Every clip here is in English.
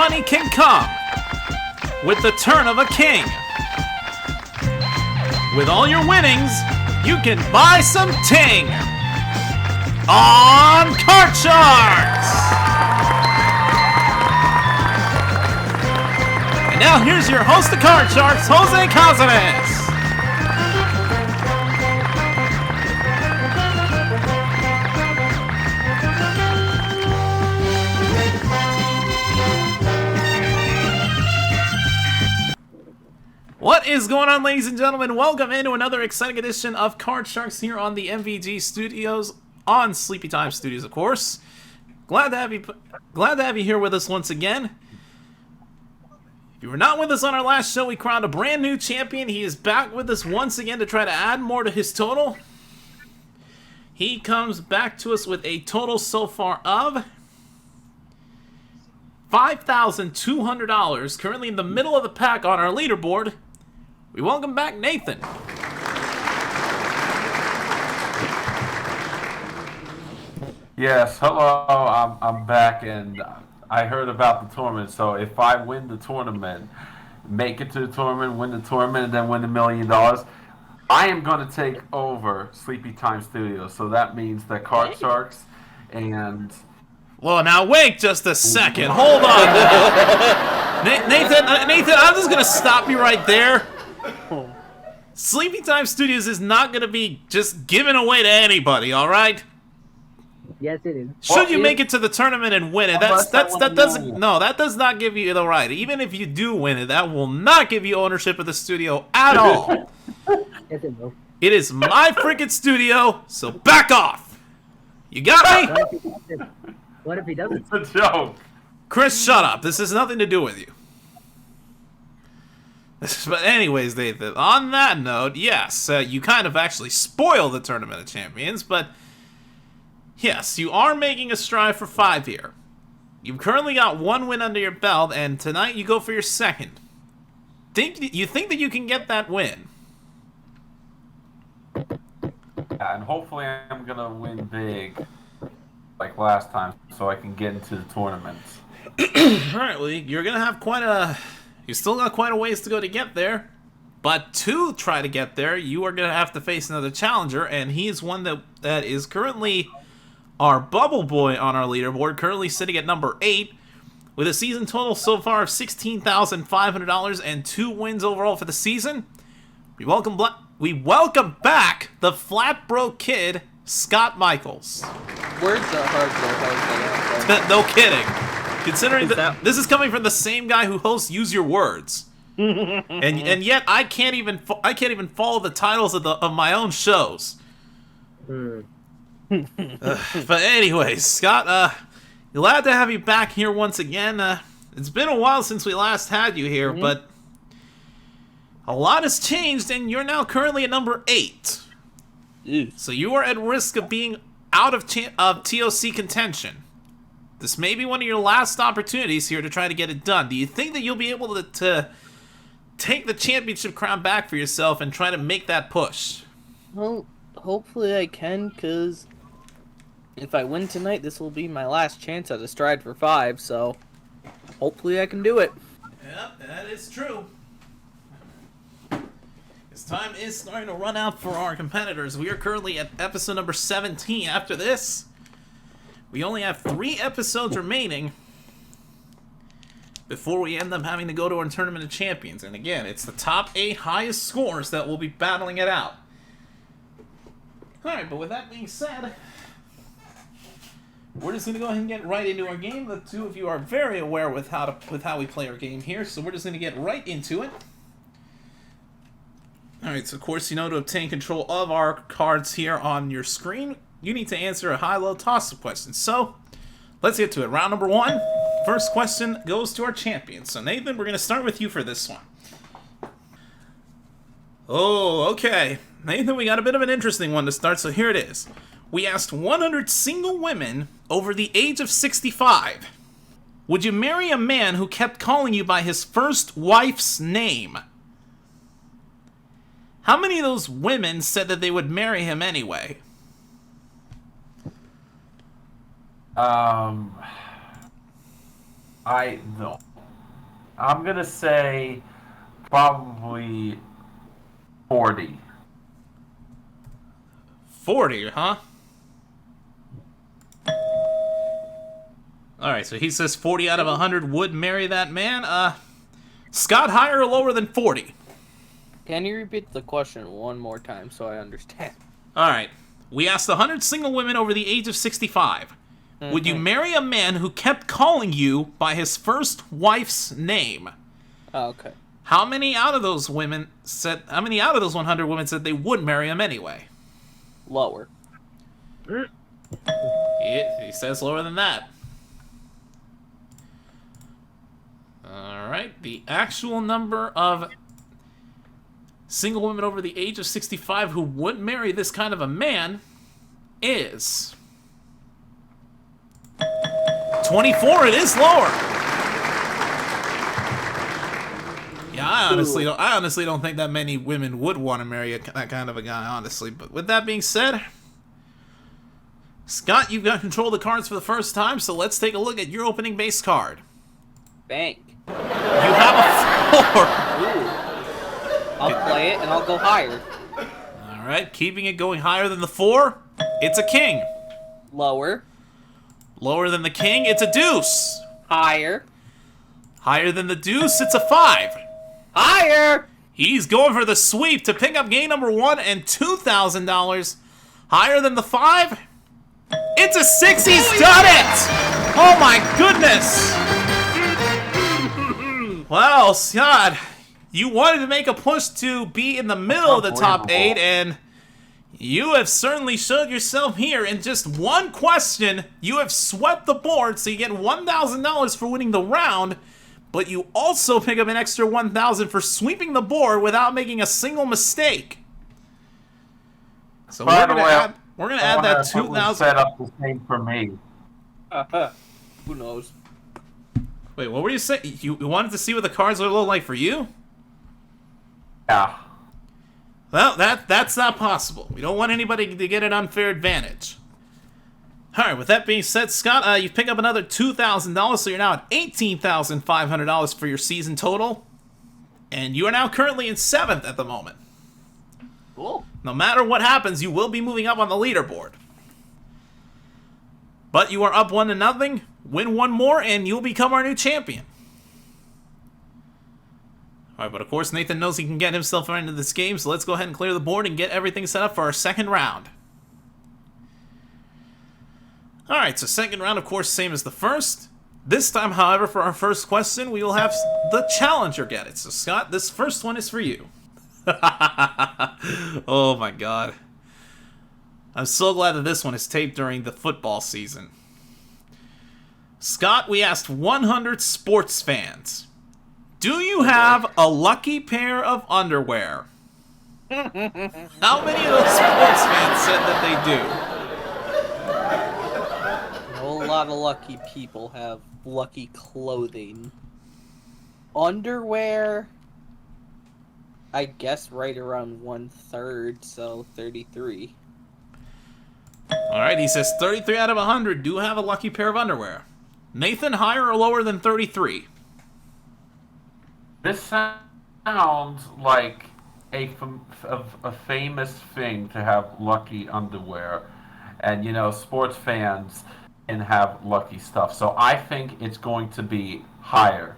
money can come with the turn of a king. With all your winnings, you can buy some ting on Card Sharks! And now here's your host of Card Sharks, Jose Cazares. What is going on, ladies and gentlemen? Welcome into another exciting edition of Card Sharks here on the MVG Studios, on Sleepy Time Studios, of course. Glad to have you here with us once again. If you were not with us on our last show, we crowned a brand new champion. He is back with us once again to try to add more to his total. He comes back to us with a total so far of $5,200, currently in the middle of the pack on our leaderboard. We welcome back Nathan. Yes, hello, I'm back, and I heard about the tournament, so if I win the tournament, make it to the tournament, win the tournament, and then win $1 million, I am going to take over Sleepy Time Studios, so that means that Card Sharks and... Well, now wait just a second. Hold on. Nathan, I'm just going to stop you right there. Sleepy Time Studios is not going to be just given away to anybody, all right? Yes, it is. Should you make it to the tournament and win it, that does not give you the right. Even if you do win it, that will not give you ownership of the studio at all. Yes, it will. It is my freaking studio, so back off. You got me? What if he doesn't? It's a joke. Chris, shut up. This has nothing to do with you. But anyways, Nathan, on that note, yes, you kind of actually spoil the Tournament of Champions, but yes, you are making a strive for 5 here. You've currently got 1 win under your belt, and tonight you go for your second. You think that you can get that win? And hopefully I'm going to win big like last time so I can get into the tournament. Alright, well, you're going to have you still got quite a ways to go to get there. But to try to get there, you are going to have to face another challenger, and he is one that is currently our bubble boy on our leaderboard, currently sitting at number 8, with a season total so far of $16,500 and 2 wins overall for the season. We welcome back the flat broke kid, Scott Michaels. Words are hard to No kidding. Considering that this is coming from the same guy who hosts Use Your Words, and yet I can't even follow the titles of my own shows. But anyways, Scott, glad to have you back here once again. It's been a while since we last had you here, but a lot has changed, and you're now currently at number 8. So you are at risk of being out of TOC contention. This may be one of your last opportunities here to try to get it done. Do you think that you'll be able to take the championship crown back for yourself and try to make that push? Well, hopefully I can, because if I win tonight, this will be my last chance at a stride for 5, so hopefully I can do it. Yep, that is true. This time is starting to run out for our competitors. We are currently at episode number 17. After this, we only have 3 episodes remaining before we end up having to go to our Tournament of Champions. And again, it's the top 8 highest scores that will be battling it out. Alright, but with that being said, we're just going to go ahead and get right into our game. The two of you are very aware with how we play our game here, so we're just going to get right into it. Alright, so of course, to obtain control of our cards here on your screen, you need to answer a high-low toss-up question. So, let's get to it. Round number 1. First question goes to our champion. So, Nathan, we're going to start with you for this one. Oh, okay. Nathan, we got a bit of an interesting one to start, so here it is. We asked 100 single women over the age of 65. Would you marry a man who kept calling you by his first wife's name? How many of those women said that they would marry him anyway? I no. I'm gonna say probably 40. 40, huh? Alright, so he says 40 out of 100 would marry that man. Scott, higher or lower than 40? Can you repeat the question one more time so I understand? Alright, we asked 100 single women over the age of 65. Would you marry a man who kept calling you by his first wife's name? Oh, okay. How many out of those 100 women said they would marry him anyway? Lower. He says lower than that. Alright, the actual number of single women over the age of 65 who would marry this kind of a man is 24. It is lower. Yeah, I honestly don't think that many women would want to marry that kind of a guy, honestly. But with that being said, Scott, you've got control of the cards for the first time, so let's take a look at your opening base card. Bank. You have a 4. Ooh. I'll play it and I'll go higher. Alright, keeping it going higher than the 4, it's a king. Lower. Lower than the king, it's a deuce. Higher. Higher than the deuce, it's a 5. Higher! He's going for the sweep to pick up game number 1 and $2,000. Higher than the 5, it's a 6. He's done it! Oh my goodness! Well, Scott, you wanted to make a push to be in the middle of the top 8, and you have certainly showed yourself here. In just one question, you have swept the board, so you get $1,000 for winning the round, but you also pick up an extra $1,000 for sweeping the board without making a single mistake. So we're gonna add that $2,000. Set up the same for me. Who knows? Wait, what were you saying? You wanted to see what the cards would look like for you? Yeah. Well, that's not possible. We don't want anybody to get an unfair advantage. Alright, with that being said, Scott, you pick up another $2,000, so you're now at $18,500 for your season total. And you are now currently in 7th at the moment. Cool. No matter what happens, you will be moving up on the leaderboard. But you are up 1-0. Win one more, and you'll become our new champion. Alright, but of course, Nathan knows he can get himself into this game, so let's go ahead and clear the board and get everything set up for our second round. Alright, so second round, of course, same as the first. This time, however, for our first question, we will have the challenger get it. So, Scott, this first one is for you. Oh my god. I'm so glad that this one is taped during the football season. Scott, we asked 100 sports fans, do you have a lucky pair of underwear? How many of those sports fans said that they do? A whole lot of lucky people have lucky clothing. Underwear, I guess right around 1/3, so 33. Alright, he says 33 out of 100 do have a lucky pair of underwear. Nathan, higher or lower than 33? This sounds like a famous thing to have lucky underwear. And, you know, sports fans can have lucky stuff. So I think it's going to be higher.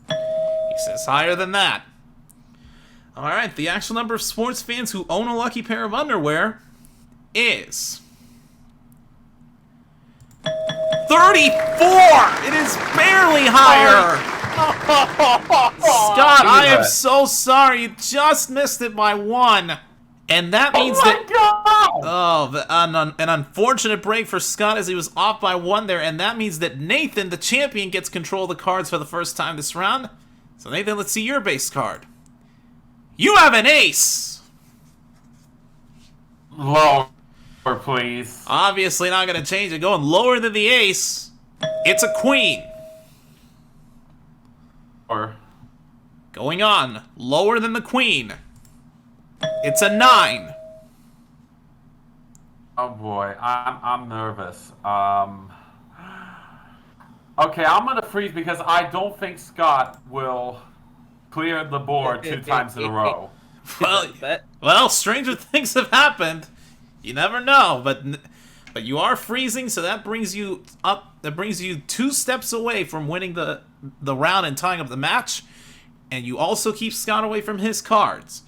He says higher than that. Alright, the actual number of sports fans who own a lucky pair of underwear is 34! It is barely higher! Scott, I am so sorry. You just missed it by 1. And that means an unfortunate break for Scott as he was off by 1 there. And that means that Nathan, the champion, gets control of the cards for the first time this round. So Nathan, let's see your base card. You have an ace! Lower, please. Obviously not going to change it. Going lower than the ace, it's a queen. Or Going on, lower than the queen, it's a 9. oh boy, I'm nervous. Okay, I'm gonna freeze because I don't think Scott will clear the board 2 times in a row. Well, stranger things have happened. You never know, but you are freezing, so that brings you up. That brings you 2 steps away from winning the round and tying up the match, and you also keep Scott away from his cards.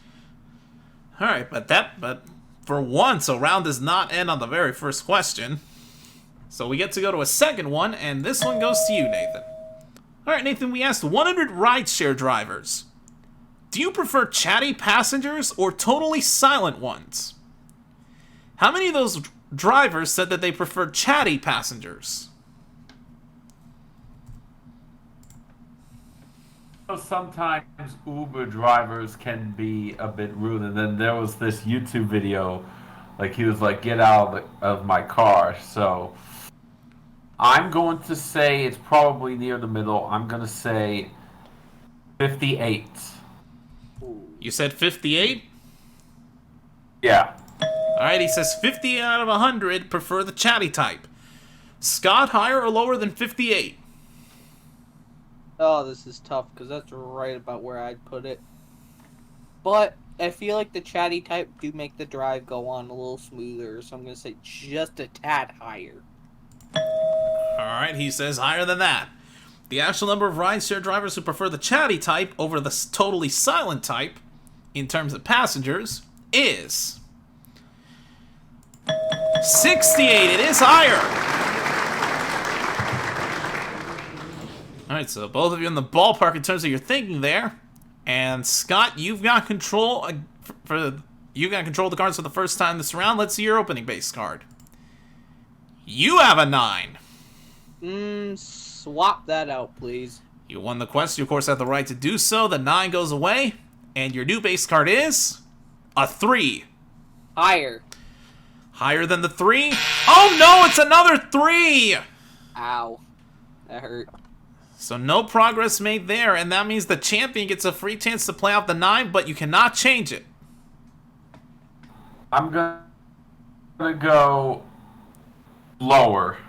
All right, but for once, a round does not end on the very first question. So we get to go to a second one, and this one goes to you, Nathan. All right, Nathan, we asked 100 rideshare drivers. Do you prefer chatty passengers or totally silent ones? How many of those drivers said that they preferred chatty passengers? Sometimes Uber drivers can be a bit rude, and then there was this YouTube video, like he was like, "Get out of my car." So I'm going to say it's probably near the middle. I'm going to say 58. You said 58? Yeah. Alright, he says 50 out of 100 prefer the chatty type. Scott, higher or lower than 58? Oh, this is tough because that's right about where I'd put it. But I feel like the chatty type do make the drive go on a little smoother, so I'm going to say just a tad higher. Alright, he says higher than that. The actual number of rideshare drivers who prefer the chatty type over the totally silent type, in terms of passengers, is 68. It is higher. Alright, so both of you in the ballpark in terms of your thinking there. And Scott, you've got control of the cards for the first time this round. Let's see your opening base card. You have a 9. Swap that out, please. You won the quest. You, of course, have the right to do so. The 9 goes away. And your new base card is a 3. Higher. Higher than the 3? Oh, no! It's another 3! Ow. That hurt. So no progress made there, and that means the champion gets a free chance to play out the 9, but you cannot change it. I'm gonna go lower.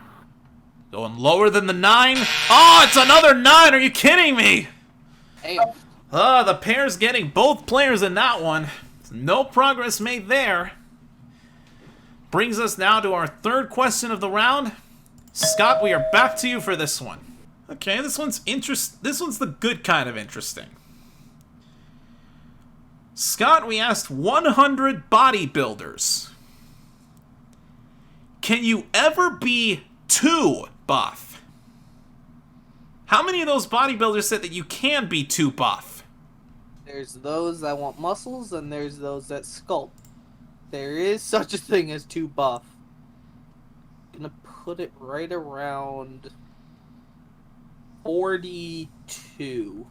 Going lower than the 9? Oh, it's another 9! Are you kidding me? Hey. The pair's getting both players in that one. No progress made there. Brings us now to our third question of the round. Scott, we are back to you for this one. Okay, this one's the good kind of interesting. Scott, we asked 100 bodybuilders. Can you ever be too buff? How many of those bodybuilders said that you can be too buff? There's those that want muscles, and there's those that sculpt. There is such a thing as too buff. I'm gonna put it right around 42.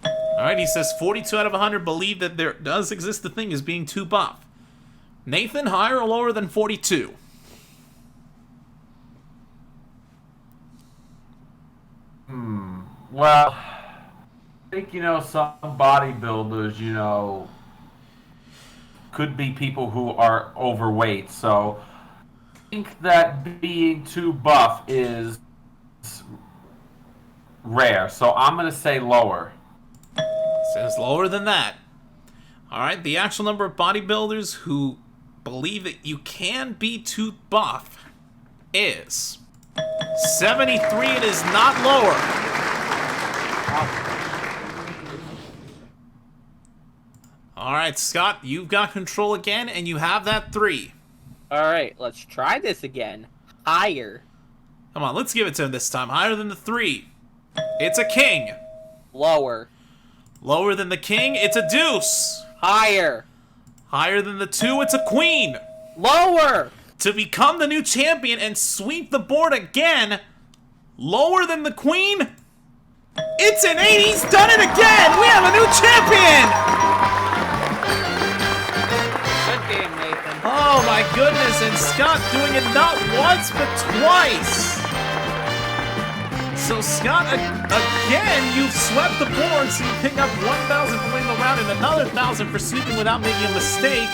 Alright, he says 42 out of 100 believe that there does exist the thing as being too buff. Nathan, higher or lower than 42? Well, I think, some bodybuilders, could be people who are overweight. So I think that being too buff is rare. So I'm going to say lower. Says lower than that. Alright, the actual number of bodybuilders who believe that you can be too buff is 73. It is not lower. Alright, Scott, you've got control again, and you have that 3. Alright, let's try this again. Higher. Come on, let's give it to him this time. Higher than the 3. It's a king. Lower. Lower than the king, it's a deuce. Higher. Higher than the 2, it's a queen. Lower. To become the new champion and sweep the board again, lower than the queen, it's an 8. He's done it again. We have a new champion. Good game, Nathan. Oh my goodness, and Scott doing it not once but twice. So Scott, again, you've swept the board, so you pick up 1,000 for winning the round and another 1,000 for sweeping without making a mistake.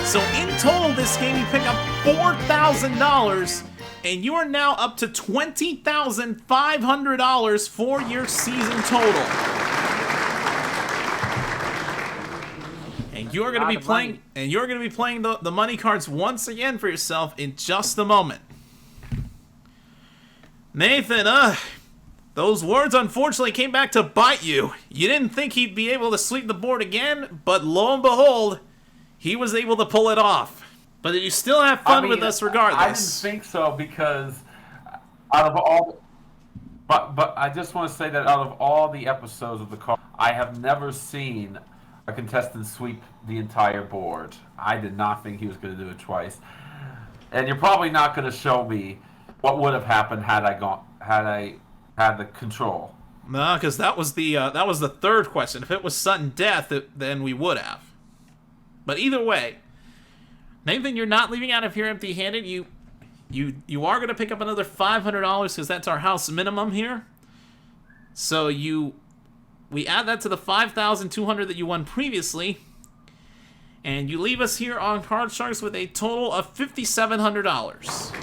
So in total, this game, you pick up $4,000, And you are now up to $20,500 for your season total. And you're going to be playing, the money cards once again for yourself in just a moment. Nathan, those words unfortunately came back to bite you. You didn't think he'd be able to sweep the board again, but lo and behold, he was able to pull it off. But did you still have fun with us regardless? I didn't think so because out of all... But I just want to say that out of all the episodes of the card, I have never seen a contestant sweep the entire board. I did not think he was going to do it twice. And you're probably not going to show me what would have happened had I had the control. No, because that was the third question. If it was sudden death, then we would have. But either way, Nathan, you're not leaving out of here empty-handed. You are going to pick up another $500 because that's our house minimum here. So we add that to the $5,200 that you won previously, and you leave us here on Card Sharks with a total of $5,700.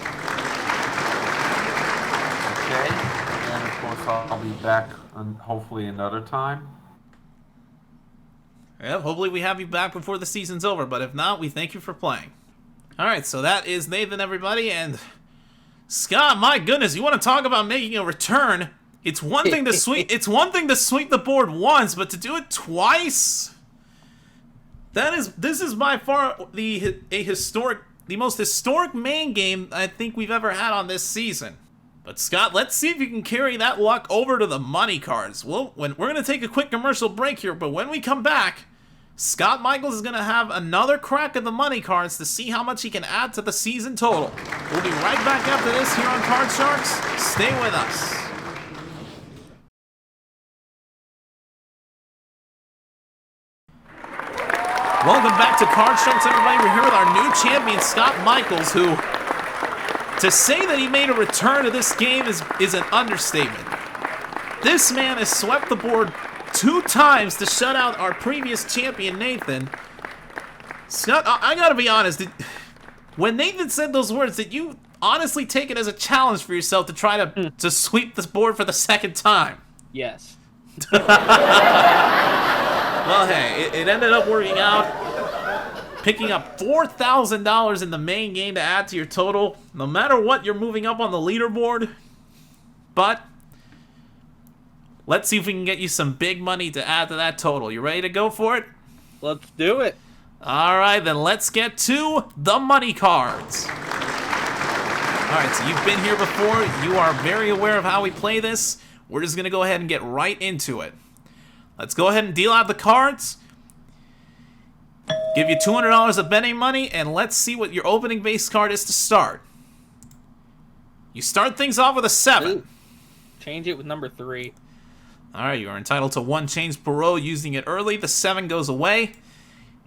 Okay, and of course I'll be back hopefully another time. Yeah, hopefully we have you back before the season's over, but if not, we thank you for playing. Alright, so that is Nathan, everybody, and Scott, my goodness, you want to talk about making a return? It's one thing to sweep the board once, but to do it twice? This is by far the most historic main game I think we've ever had on this season. But Scott, let's see if you can carry that luck over to the money cards. We're going to take a quick commercial break here, but when we come back, Scott Michaels is going to have another crack at the money cards to see how much he can add to the season total. We'll be right back after this here on Card Sharks. Stay with us. Welcome back to Card Sharks, everybody. We're here with our new champion, Scott Michaels, who, to say that he made a return to this game is an understatement. This man has swept the board 2 times to shut out our previous champion, Nathan. Scott, I gotta be honest, when Nathan said those words, did you honestly take it as a challenge for yourself to try to sweep this board for the second time? Yes. Well, hey, it ended up working out. Picking up $4,000 in the main game to add to your total. No matter what, you're moving up on the leaderboard. But let's see if we can get you some big money to add to that total. You ready to go for it? Let's do it. All right, then let's get to the money cards. All right, so you've been here before. You are very aware of how we play this. We're just going to go ahead and get right into it. Let's go ahead and deal out the cards. Give you $200 of betting money, and let's see what your opening base card is to start. You start things off with a 7. Ooh. Change it with number 3. Alright, you are entitled to 1 change per row using it early. The 7 goes away,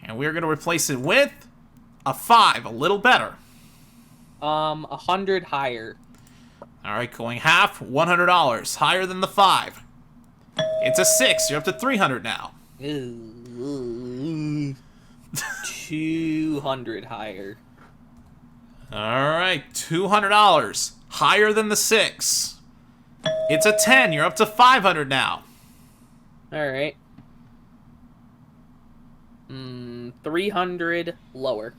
and we're going to replace it with a 5, a little better. 100 higher. Alright, going half, $100, higher than the 5. It's a 6, you're up to 300 now. Ooh. 200 higher. Alright, $200, higher than the 6. It's a 10, you're up to 500 now. Alright. 300 lower.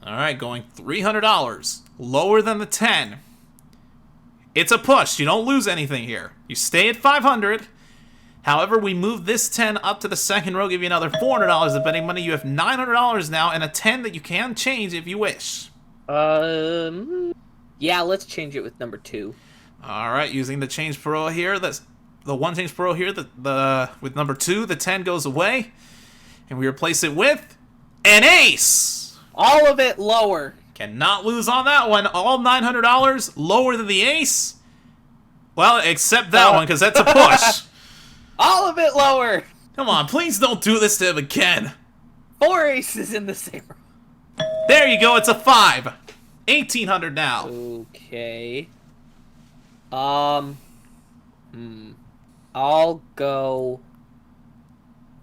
Alright, going $300, lower than the 10. It's a push, you don't lose anything here. You stay at 500. However, we move this 10 up to the second row, give you another $400 of betting money. You have $900 now, and a 10 that you can change if you wish. Yeah, let's change it with number 2. Alright, using the change per row here, that's the 1 change per row here, with number 2, the 10 goes away, and we replace it with an ace! All of it lower. Cannot lose on that one. All $900 lower than the ace. Well, except that one, because that's a push. All of it lower. Come on, please don't do this to him again. 4 aces in the same row. There you go, it's a 5. 1,800 now. Okay. I'll go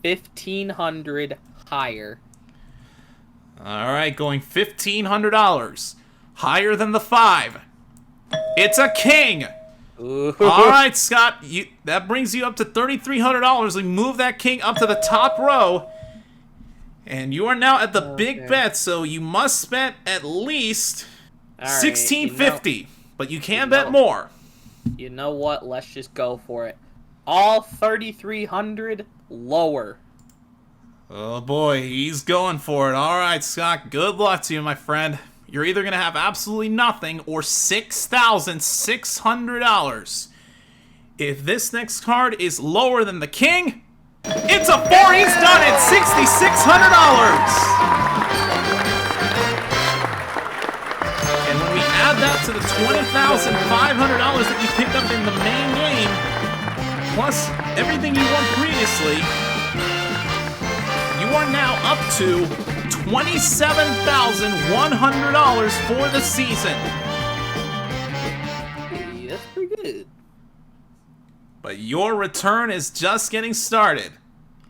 1,500 higher. Alright, going $1,500. Higher than the 5. It's a king. Ooh. All right, Scott, that brings you up to $3,300. We move that king up to the top row. And you are now at the big bet, so you must spend at least All right, $1,650. But you can bet more. You know what? Let's just go for it. All 3,300 lower. Oh boy, he's going for it. All right, Scott, good luck to you, my friend. You're either going to have absolutely nothing or $6,600. If this next card is lower than the king, it's a 4. He's done it. $6,600. And when we add that to the $20,500 that you picked up in the main game, plus everything you won previously, you are now up to $27,100 for the season. Hey, that's pretty good. But your return is just getting started.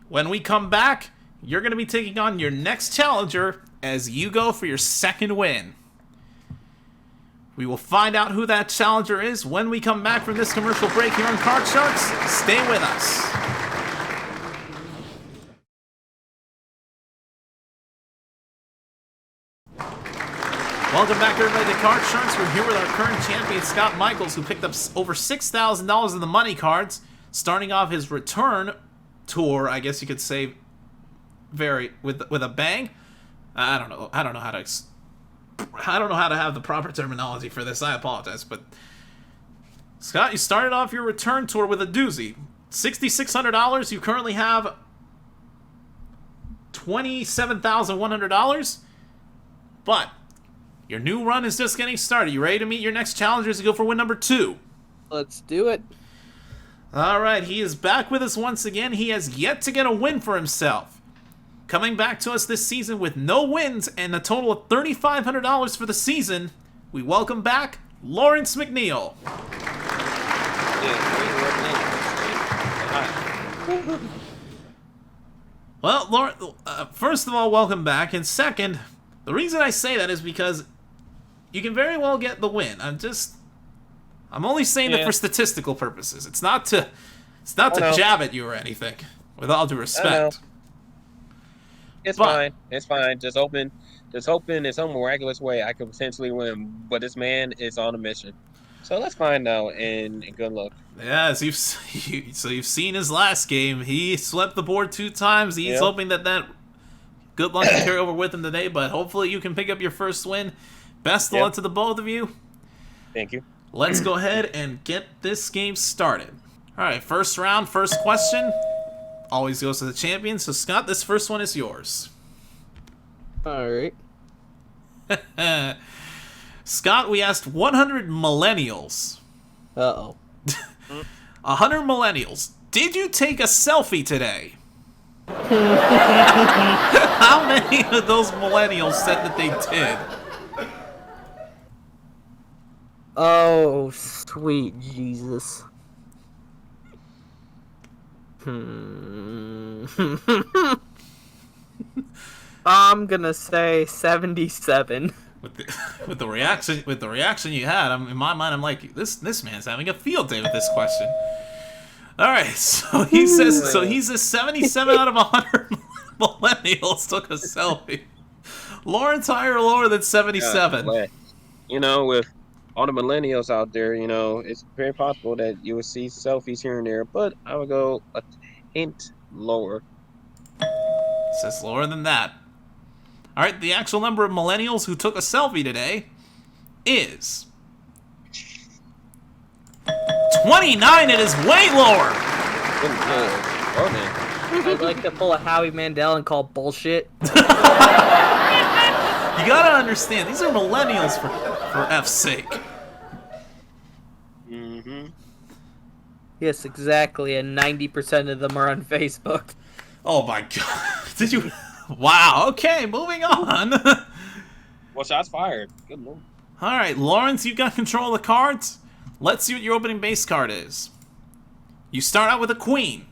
When we come back, you're going to be taking on your next challenger as you go for your second win. We will find out who that challenger is when we come back from this commercial break here on Card Sharks. Stay with us. Welcome back, everybody, to Card Sharks. We're here with our current champion, Scott Michaels, who picked up over $6,000 in the money cards, starting off his return tour, I guess you could say, with a bang. I don't know how to have the proper terminology for this. I apologize, but Scott, you started off your return tour with a doozy. $6,600. You currently have $27,100, but your new run is just getting started. You ready to meet your next challengers to go for win number 2? Let's do it. All right, he is back with us once again. He has yet to get a win for himself. Coming back to us this season with no wins and a total of $3,500 for the season, we welcome back Lawrence McNeil. Well, Lawrence, first of all, welcome back. And second, the reason I say that is because you can very well get the win. I'm only saying that for statistical purposes. It's not to jab at you or anything, with all due respect. It's fine. It's fine. Just hoping in some miraculous way I could potentially win. But this man is on a mission. So let's find out, and good luck. Yeah, so you've seen his last game. He swept the board 2 times. He's hoping that good luck to carry over with him today, but hopefully you can pick up your first win. Best of luck to the both of you. Thank you. Let's go ahead and get this game started. All right, first round, first question. Always goes to the champion. So, Scott, this first one is yours. All right. Scott, we asked 100 millennials. Uh-oh. 100 millennials. Did you take a selfie today? How many of those millennials said that they did? Oh, sweet Jesus. I'm gonna say 77. With the reaction you had, in my mind, I'm like, this man's having a field day with this question. All right, so he says, he's a 77 out of 100 millennials took a selfie. Lawrence, higher or lower than 77? You know, with all the millennials out there, you know, it's very possible that you would see selfies here and there, but I would go a hint lower. Says lower than that. All right, the actual number of millennials who took a selfie today is 29. It is way lower. Good lord. Oh, man. I'd like to pull a Howie Mandel and call bullshit. You gotta understand, these are millennials for F's sake. Mm-hmm. Yes, exactly, and 90% of them are on Facebook. Oh my god. Did you... Wow, okay, moving on. Well, shots fired. Good lord. Alright, Lawrence, you've got control of the cards. Let's see what your opening base card is. You start out with a queen.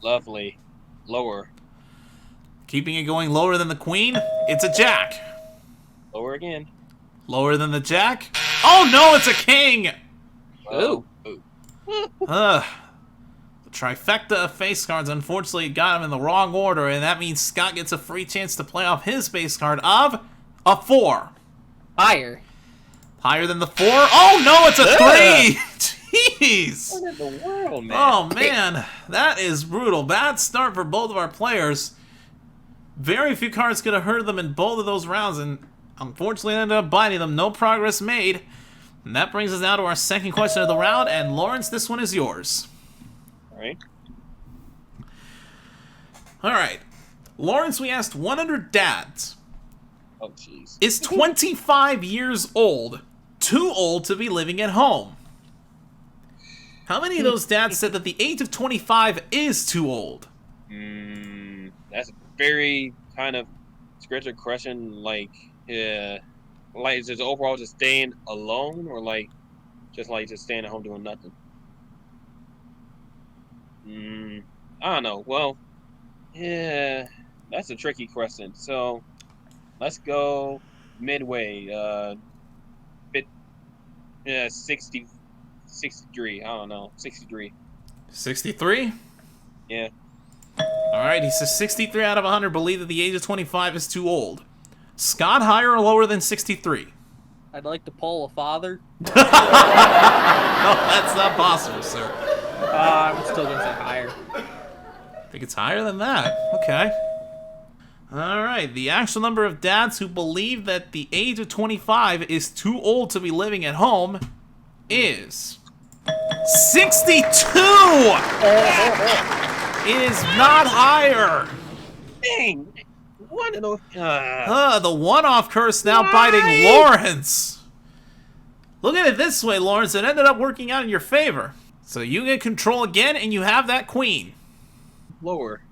Lovely. Lower. Keeping it going lower than the queen, it's a jack. Lower again. Lower than the jack? Oh no, it's a king! Ooh. The trifecta of face cards unfortunately got him in the wrong order, and that means Scott gets a free chance to play off his base card of a 4. Higher. Higher than the 4? Oh no, it's a 3! Jeez! What in the world, man? Oh man, that is brutal. Bad start for both of our players. Very few cards could have hurt them in both of those rounds, and unfortunately ended up biting them. No progress made. And that brings us now to our second question of the round, and Lawrence, this one is yours. Alright. Alright. Lawrence, we asked 100 dads. Oh, jeez. Is 25 years old too old to be living at home? How many of those dads said that the age of 25 is too old? That's a very kind of spiritual question. Like is it overall just staying alone, or just staying at home doing nothing? I don't know. Well, yeah, that's a tricky question. So let's go midway. 63. I don't know. 63. 63? Yeah. Alright, he says 63 out of 100 believe that the age of 25 is too old. Scott, higher or lower than 63? I'd like to pull a father. No, that's not possible, sir. I'm still gonna say higher. I think it's higher than that. Okay. Alright, the actual number of dads who believe that the age of 25 is too old to be living at home is 62! It is not higher. Dang. What in the... The one-off curse now biting Lawrence. Look at it this way, Lawrence. It ended up working out in your favor. So you get control again, and you have that queen. Lower.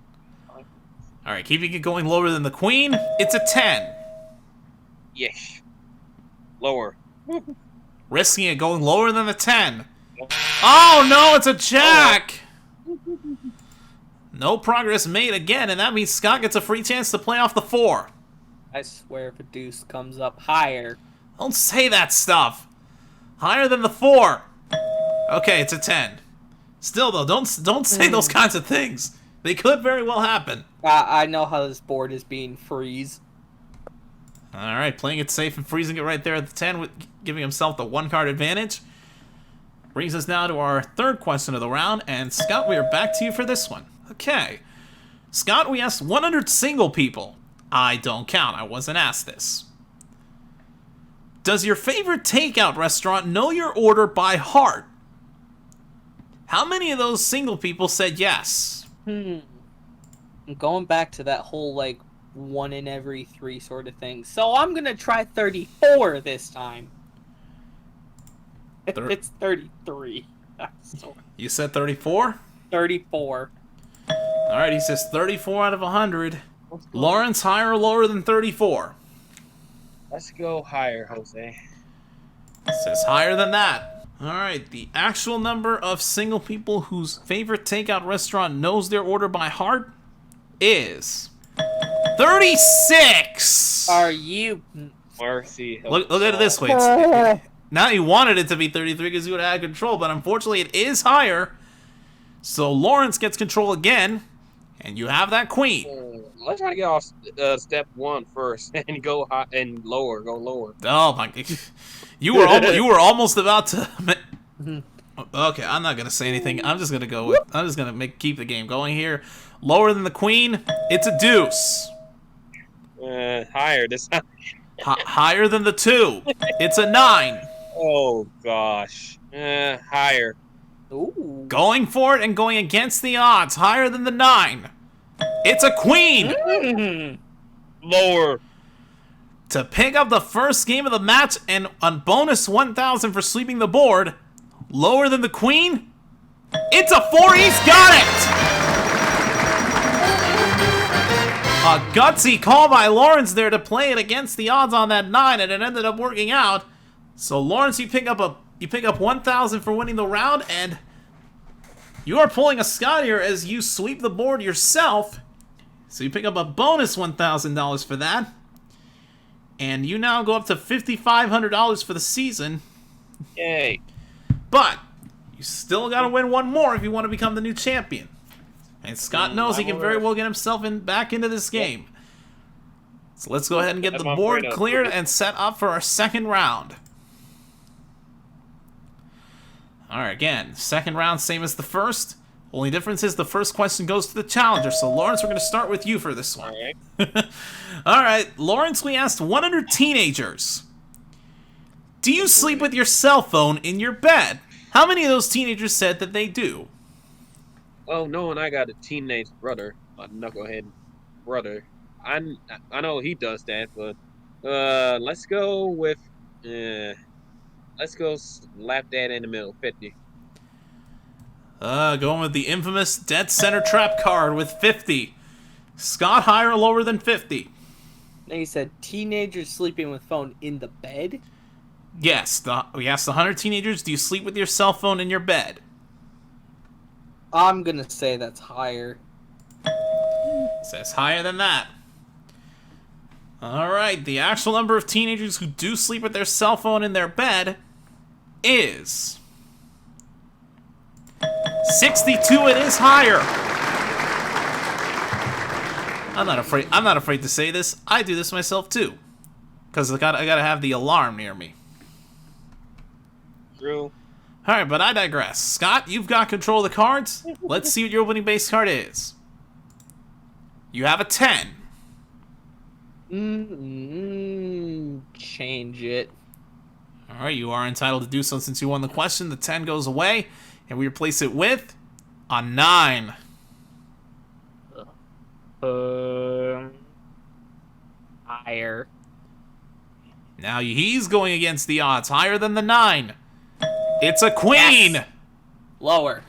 Alright, keeping it going lower than the queen. It's a 10. Yes. Lower. Risking it going lower than the 10. Oh, no, it's a jack. No progress made again, and that means Scott gets a free chance to play off the 4. I swear if a deuce comes up higher. Don't say that stuff. Higher than the 4. Okay, it's a 10. Still, though, don't say those kinds of things. They could very well happen. I know how this board is being freeze. Alright, playing it safe and freezing it right there at the 10, with giving himself the 1-card advantage. Brings us now to our third question of the round, and Scott, we are back to you for this one. Okay. Scott, we asked 100 single people. I don't count, I wasn't asked this. Does your favorite takeout restaurant know your order by heart? How many of those single people said yes? I'm going back to that whole, 1 in every 3 sort of thing. So I'm gonna try 34 this time. It's 33. You said 34? 34. Alright, he says 34 out of 100. Lawrence, higher or lower than 34? Let's go higher, Jose. Says higher than that. Alright, the actual number of single people whose favorite takeout restaurant knows their order by heart is 36! Are you... Mercy. Look at it this way. Now you wanted it to be 33 because you would have had control, but unfortunately it is higher. So Lawrence gets control again, and you have that queen. Let's try to get off step 1 first, and go high and lower. Go lower. Oh my! You were almost about to. Okay, I'm not gonna say anything. I'm just gonna go with. I'm just gonna keep the game going here. Lower than the queen. It's a deuce. Higher this time. Higher than the 2. It's a 9. Oh gosh. Higher. Ooh. Going for it and going against the odds. Higher than the 9. It's a queen. Lower. To pick up the first game of the match and on bonus 1,000 for sweeping the board. Lower than the queen. It's a 4. He's got it. A gutsy call by Lawrence there to play it against the odds on that 9, and it ended up working out. So Lawrence, you pick up 1,000 for winning the round, and you are pulling a Scott here as you sweep the board yourself. So you pick up a bonus $1,000 for that. And you now go up to $5,500 for the season. Yay. But you still got to win one more if you want to become the new champion. And Scott knows he can very well get himself back into this game. So let's go ahead and get That's the my board afraid of. cleared and set up for our second round. Alright, again, second round, same as the first. Only difference is the first question goes to the challenger. So, Lawrence, we're going to start with you for this one. Alright. Alright, Lawrence, we asked 100 teenagers. Do you sleep with your cell phone in your bed? How many of those teenagers said that they do? Well, knowing I got a teenage brother, a knucklehead brother, I know he does that, but let's go with let's go slap that in the middle, 50. Going with the infamous dead center trap card with 50. Scott, higher or lower than 50? Now you said teenagers sleeping with phone in the bed? Yes, we asked 100 teenagers, do you sleep with your cell phone in your bed? I'm gonna say that's higher. Says higher than that. Alright, the actual number of teenagers who do sleep with their cell phone in their bed is 62. It is higher. I'm not afraid to say this. I do this myself too. Because I gotta have the alarm near me. True. Alright, but I digress. Scott, you've got control of the cards. Let's see what your opening base card is. You have a 10. Change it. Alright, you are entitled to do so since you won the question. The 10 goes away, and we replace it with a 9. Higher. Now he's going against the odds. Higher than the 9. It's a queen! Yes. Lower.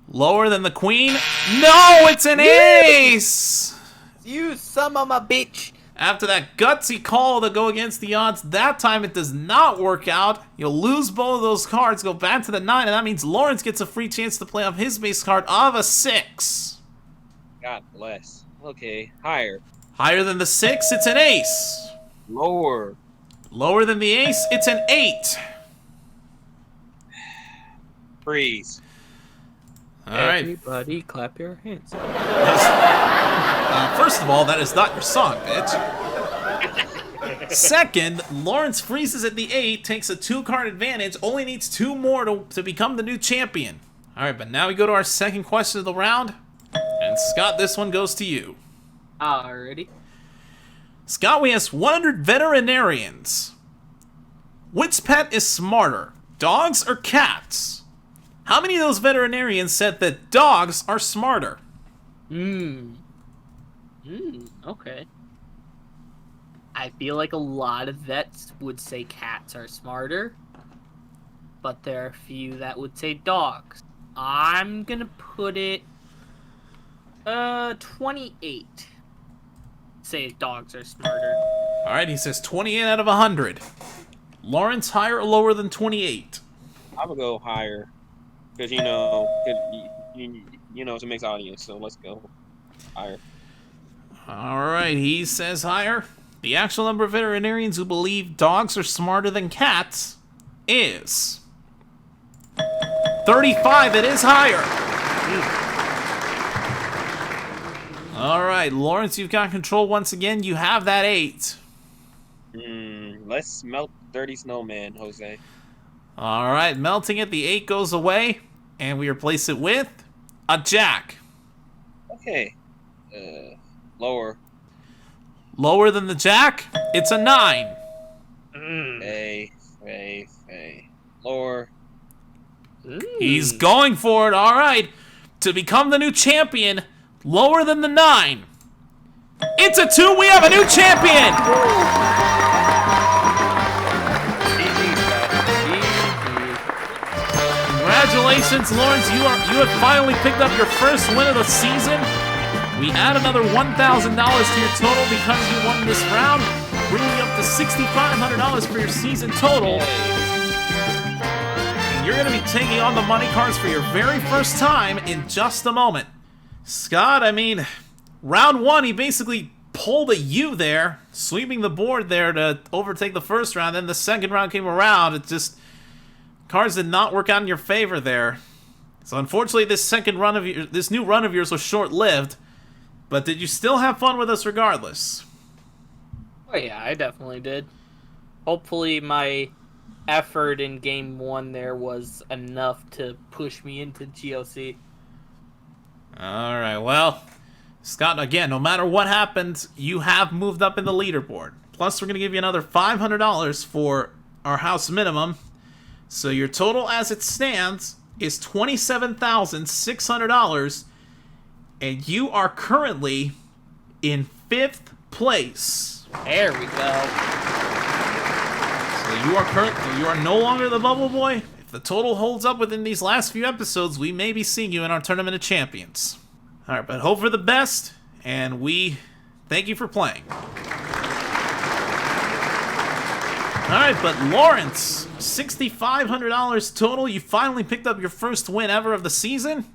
Lower than the queen? No, it's an ace! You son of a bitch! After that gutsy call to go against the odds, that time it does not work out. You'll lose both of those cards, go back to the 9, and that means Lawrence gets a free chance to play off his base card of a 6. God bless. Okay, higher. Higher than the 6, it's an ace. Lower. Lower than the ace, it's an 8. Freeze. Alright. Everybody clap your hands. First of all, that is not your song, bitch. Second, Lawrence freezes at the 8, takes a 2-card advantage, only needs 2 more to become the new champion. Alright, but now we go to our second question of the round. And Scott, this one goes to you. Alrighty. Scott, we asked 100 veterinarians. Which pet is smarter, dogs or cats? How many of those veterinarians said that dogs are smarter? Okay. I feel like a lot of vets would say cats are smarter, but there are a few that would say dogs. I'm gonna put it 28. Say dogs are smarter. Alright, he says 28 out of 100. Lawrence, higher or lower than 28? I'm gonna go higher. Because, you know, it's a mixed audience, so let's go higher. Alright, he says higher. The actual number of veterinarians who believe dogs are smarter than cats is 35. It is higher. Alright, Lawrence, you've got control once again. You have that 8. Let's melt 30 snowman, Jose. Alright, melting it. The 8 goes away. And we replace it with a jack. Okay. Lower. Lower than the jack? It's a 9. Hey. Lower. He's going for it. Alright. To become the new champion, lower than the 9. It's a 2. We have a new champion! Congratulations, Lawrence. You have finally picked up your first win of the season. We add another $1,000 to your total because you won this round, bringing you up to $6,500 for your season total. And you're going to be taking on the money cards for your very first time in just a moment. Scott, I mean, round 1, he basically pulled a U there, sweeping the board there to overtake the first round. Then the second round came around. It just, cards did not work out in your favor there. So unfortunately, this new run of yours was short-lived. But did you still have fun with us regardless? Oh yeah, I definitely did. Hopefully my effort in game 1 there was enough to push me into GOC. Alright, well, Scott, again, no matter what happens, you have moved up in the leaderboard. Plus, we're going to give you another $500 for our house minimum. So your total as it stands is $27,600. And you are currently in 5th place. There we go. So you are no longer the Bubble Boy. If the total holds up within these last few episodes, we may be seeing you in our Tournament of Champions. Alright, but hope for the best, and we thank you for playing. Alright, but Lawrence, $6,500 total. You finally picked up your first win ever of the season.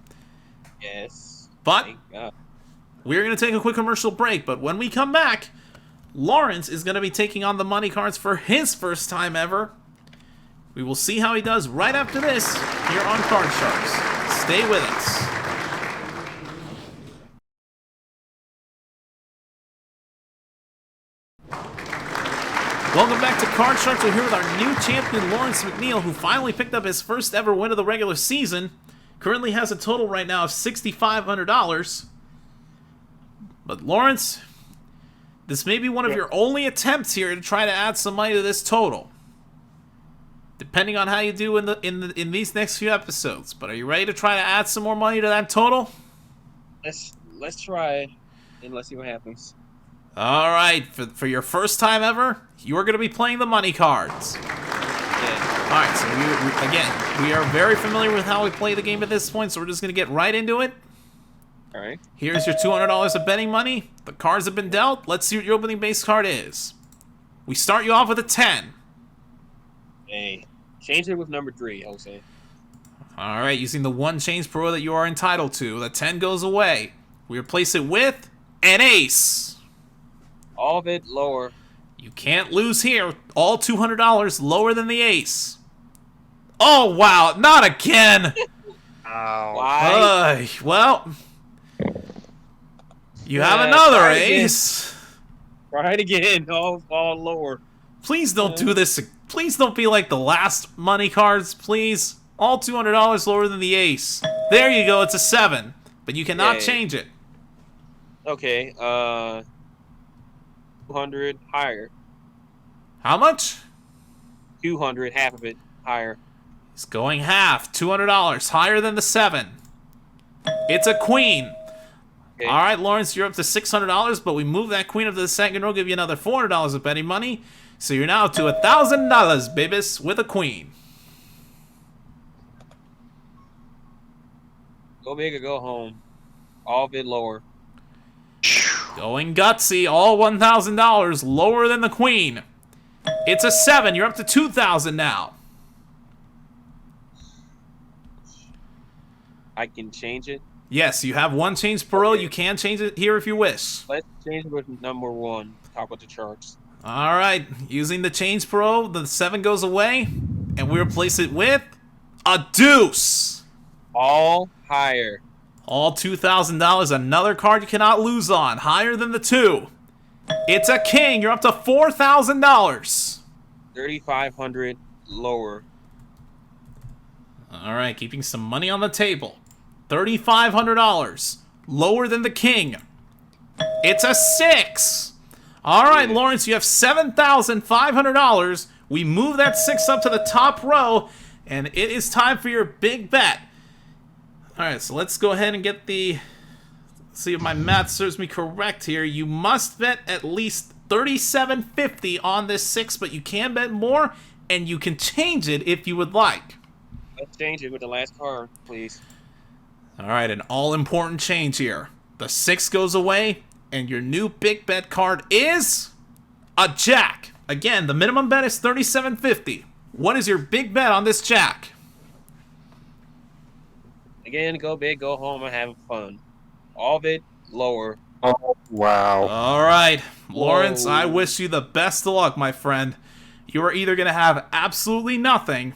Yes. But Thank God. we're going to take a quick commercial break, but when we come back, Lawrence is going to be taking on the money cards for his first time ever. We will see how he does right after this here on Card Sharks. Stay with us. Welcome back to Card Sharks. We're here with our new champion, Lawrence McNeil, who finally picked up his first ever win of the regular season. Currently has a total right now of $6,500. But Lawrence, this may be one of your only attempts here to try to add some money to this total. Depending on how you do in these next few episodes. But are you ready to try to add some more money to that total? Let's try it, and let's see what happens. All right, for your first time ever, you are going to be playing the money cards. Yeah. All right, so we are very familiar with how we play the game at this point, so we're just going to get right into it. All right. Here's your $200 of betting money. The cards have been dealt. Let's see what your opening base card is. We start you off with a 10. Hey, change it with number 3, Jose. All right, using the one change pro that you are entitled to. The 10 goes away. We replace it with an ace. All of it lower. You can't lose here. All $200 lower than the ace. Oh, wow. Not again. Why? Well, you have Yeah, another try again. ace. Try it again. All lower. Please don't do this. Please don't be like the last money cards, please. All $200 lower than the ace. There you go. It's a 7. But you cannot Yay. change it. Okay. 200 higher. How much? 200, half of it higher. It's going half. $200 higher than the 7. It's a queen. Okay. All right, Lawrence, you're up to $600, but we move that queen up to the second row, give you another $400 of betting money. So you're now up to $1,000, babies, with a queen. Go big or go home. All of it lower. Going gutsy, all $1,000 lower than the queen. It's a 7. You're up to $2,000 now. I can change it. Yes, you have one change per row. You can change it here if you wish. Let's change it with number 1. Talk with the Sharks. All right, using the change per row, the 7 goes away, and we replace it with a deuce. All higher. All $2,000. Another card you cannot lose on. Higher than the 2. It's a king. You're up to $4,000. 3,500 lower. All right, keeping some money on the table. $3,500. Lower than the king. It's a 6. All right, Lawrence, you have $7,500. We move that 6 up to the top row, and it is time for your big bet. All right, so let's go ahead and get the... see if my math serves me correct here. You must bet at least $37.50 on this 6, but you can bet more, and you can change it if you would like. Let's change it with the last card, please. All right, an all-important change here. The 6 goes away, and your new big bet card is a jack. Again, the minimum bet is $37.50. What is your big bet on this jack? Again, go big, go home, and have fun. All of it lower. Oh, wow. All right, Lawrence, Whoa. I wish you the best of luck, my friend. You are either going to have absolutely nothing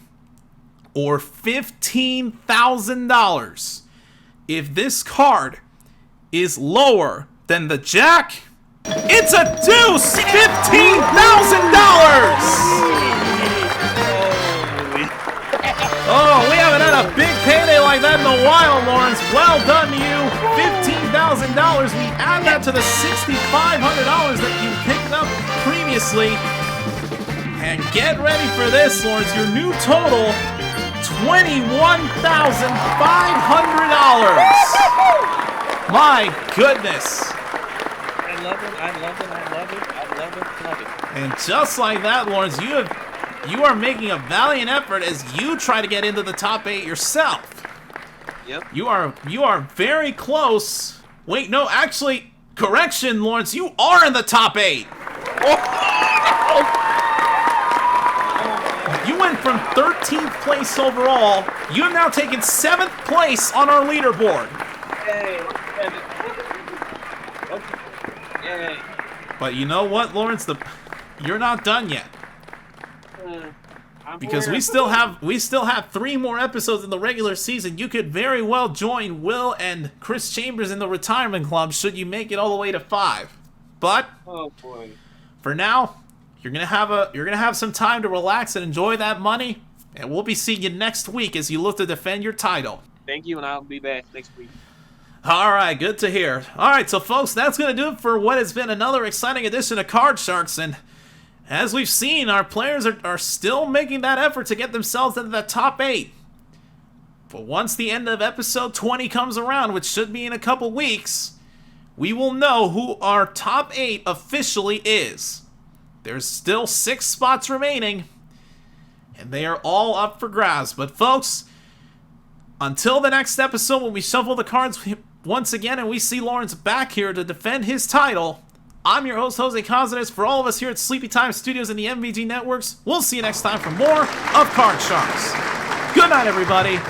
or $15,000. If this card is lower than the jack, it's a deuce! $15,000! Oh, we haven't had a big payday like that in a while, Lawrence. Well done to you. $15,000. We add that to the $6,500 that you picked up previously. And get ready for this, Lawrence. Your new total, $21,500. My goodness. I love it. I love it. I love it. I love it. Love it. And just like that, Lawrence, you are making a valiant effort as you try to get into the top 8 yourself. Yep. You are very close. Wait, no, actually, correction, Lawrence, you are in the top 8. You went from 13th place overall. You have now taken 7th place on our leaderboard. Yay. Yay. But you know what, Lawrence? You're not done yet. Because we still have 3 more episodes in the regular season. You could very well join Will and Chris Chambers in the retirement club should you make it all the way to 5. But Oh boy. for now, you're gonna have some time to relax and enjoy that money. And we'll be seeing you next week as you look to defend your title. Thank you, and I'll be back next week. All right, good to hear. All right, so folks, that's going to do it for what has been another exciting edition of Card Sharks. And as we've seen, our players are still making that effort to get themselves into the top 8. But once the end of episode 20 comes around, which should be in a couple weeks, we will know who our top 8 officially is. There's still 6 spots remaining, and they are all up for grabs. But folks, until the next episode when we shuffle the cards once again and we see Lawrence back here to defend his title, I'm your host, Jose Cosines. For all of us here at Sleepy Time Studios and the MVG Networks, we'll see you next time for more of Card Sharks. Good night, everybody.